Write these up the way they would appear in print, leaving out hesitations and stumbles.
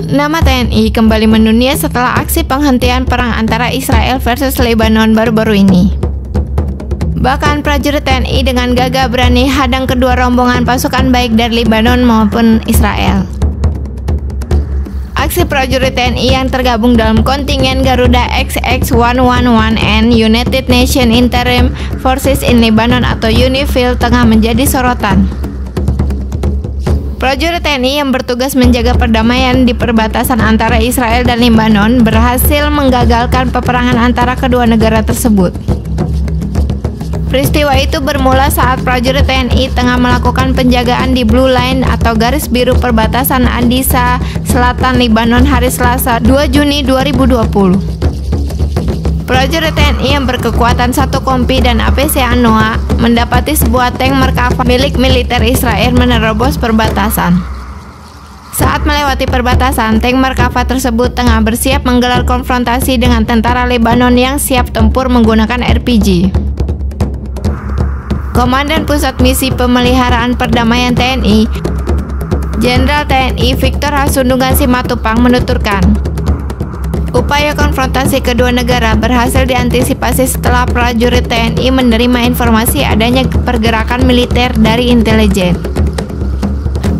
Nama TNI kembali mendunia setelah aksi penghentian perang antara Israel versus Lebanon baru-baru ini. Bahkan prajurit TNI dengan gagah berani hadang kedua rombongan pasukan baik dari Lebanon maupun Israel. Aksi prajurit TNI yang tergabung dalam kontingen Garuda XX-111 United Nations Interim Forces in Lebanon atau UNIFIL tengah menjadi sorotan. Prajurit TNI yang bertugas menjaga perdamaian di perbatasan antara Israel dan Lebanon berhasil menggagalkan peperangan antara kedua negara tersebut. Peristiwa itu bermula saat prajurit TNI tengah melakukan penjagaan di Blue Line atau garis biru perbatasan Adisa, Selatan Lebanon hari Selasa 2 Juni 2020. Prajurit TNI yang berkekuatan 1 kompi dan APC ANOA mendapati sebuah tank Merkava milik militer Israel menerobos perbatasan. Saat melewati perbatasan, tank Merkava tersebut tengah bersiap menggelar konfrontasi dengan tentara Lebanon yang siap tempur menggunakan RPG. Komandan Pusat Misi Pemeliharaan Perdamaian TNI, Jenderal TNI Victor Hasundungan Simatupang menuturkan, upaya konfrontasi kedua negara berhasil diantisipasi setelah prajurit TNI menerima informasi adanya pergerakan militer dari intelijen.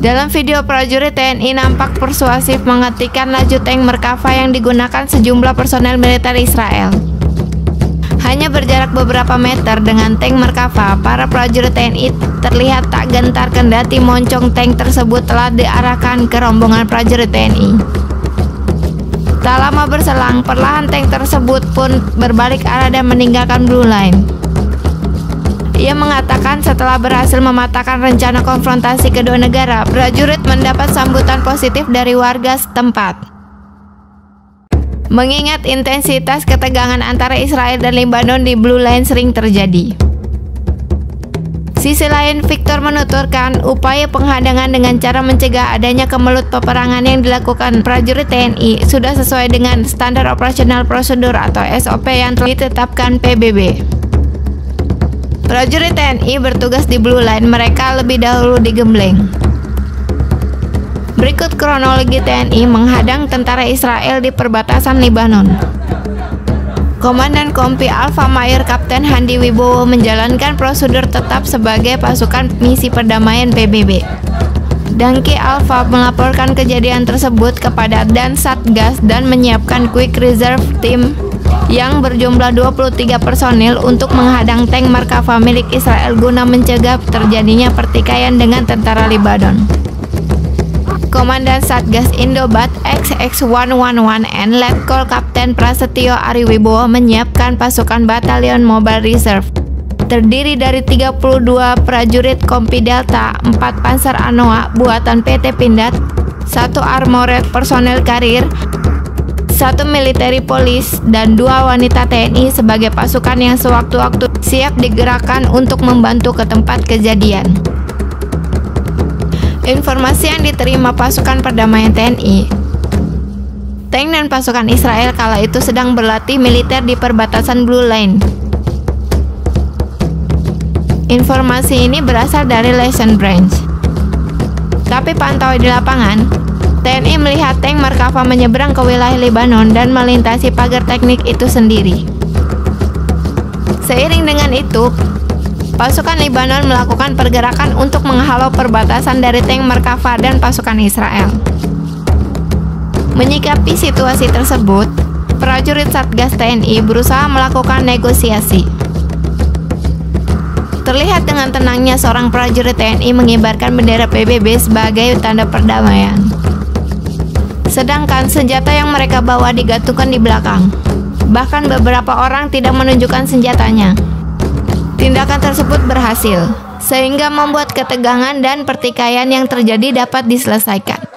Dalam video, prajurit TNI nampak persuasif menghentikan laju tank Merkava yang digunakan sejumlah personel militer Israel. Hanya berjarak beberapa meter dengan tank Merkava, para prajurit TNI terlihat tak gentar kendati moncong tank tersebut telah diarahkan ke rombongan prajurit TNI. Tak lama berselang, perlahan tank tersebut pun berbalik arah dan meninggalkan Blue Line. Ia mengatakan setelah berhasil mematahkan rencana konfrontasi kedua negara, prajurit mendapat sambutan positif dari warga setempat. Mengingat intensitas ketegangan antara Israel dan Lebanon di Blue Line sering terjadi. Sisi lain, Victor menuturkan upaya penghadangan dengan cara mencegah adanya kemelut peperangan yang dilakukan prajurit TNI sudah sesuai dengan standar operasional prosedur atau SOP yang telah ditetapkan PBB. Prajurit TNI bertugas di Blue Line, mereka lebih dahulu digembleng. Berikut kronologi TNI menghadang tentara Israel di perbatasan Lebanon. Komandan Kompi Alfa Mayor Kapten Handi Wibowo menjalankan prosedur tetap sebagai pasukan misi perdamaian PBB. Danki Alfa melaporkan kejadian tersebut kepada Dan Satgas dan menyiapkan Quick Reserve Team yang berjumlah 23 personil untuk menghadang tank Merkava milik Israel guna mencegah terjadinya pertikaian dengan tentara Lebanon. Komandan Satgas Indobat XX-111 Letkol Kapten Prasetyo Ariwibowo menyiapkan pasukan Batalion Mobile Reserve terdiri dari 32 prajurit Kompi Delta, 4 Panzer ANOA buatan PT Pindad, 1 Armored Personel Karir, 1 Military Police, dan 2 wanita TNI sebagai pasukan yang sewaktu-waktu siap digerakkan untuk membantu ke tempat kejadian. Informasi yang diterima pasukan perdamaian TNI, tank dan pasukan Israel kala itu sedang berlatih militer di perbatasan Blue Line. Informasi ini berasal dari Liaison Branch. Tapi pantau di lapangan, TNI melihat tank Merkava menyeberang ke wilayah Lebanon dan melintasi pagar teknik itu sendiri. Seiring dengan itu, pasukan Lebanon melakukan pergerakan untuk menghalau perbatasan dari tank Merkava dan pasukan Israel. Menyikapi situasi tersebut, prajurit Satgas TNI berusaha melakukan negosiasi. Terlihat dengan tenangnya seorang prajurit TNI mengibarkan bendera PBB sebagai tanda perdamaian. Sedangkan senjata yang mereka bawa digantungkan di belakang. Bahkan beberapa orang tidak menunjukkan senjatanya. Tindakan tersebut berhasil, sehingga membuat ketegangan dan pertikaian yang terjadi dapat diselesaikan.